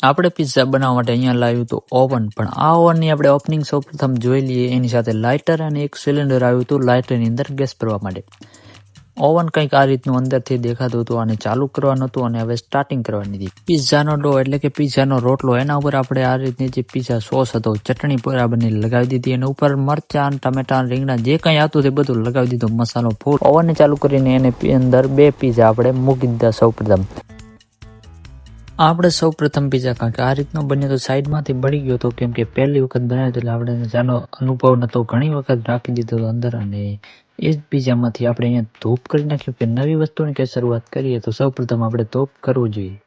આપણે પિઝા બનાવવા માટે અહીંયા લાવ્યું હતું ઓવન, પણ આ ઓવનની આપણે ઓપનિંગ સૌપ્રથમ જોઈ લઈએ. એની સાથે લાઇટર અને એક સિલિન્ડર આવ્યું હતું લાઇટરની અંદર ગેસ ભરવા માટે. ઓવન કંઈક આ રીતનું અંદરથી દેખાતું હતું અને ચાલુ કરવાનું હતું અને હવે સ્ટાર્ટિંગ કરવાની હતી. પિઝાનો ડો એટલે કે પિઝાનો રોટલો, એના ઉપર આપણે આ રીતની જે પિઝા સોસ હતો ચટણી બરાબરની લગાવી દીધી અને ઉપર મરચાં, ટમેટા, રીંગણા જે કંઈ આવતું તે બધું લગાવી દીધું, મસાલો ફૂલ. ઓવનને ચાલુ કરીને એને અંદર 2 પિઝા આપણે મૂકી દીધા. સૌપ્રથમ પિઝા કારણ કે આ રીતનો બન્યો તો સાઈડમાંથી બળી ગયો હતો, કેમ કે પહેલી વખત બનાવ્યો એટલે આપણે જાનો અનુભવ નતો, ઘણી વખત રાખી દીધો હતો અંદર. અને એ જ પિઝામાંથી આપણે અહીંયા ધૂપ કરી નાખ્યું કે નવી વસ્તુની કે શરૂઆત કરીએ તો સૌપ્રથમ આપણે ધૂપ કરવું જોઈએ.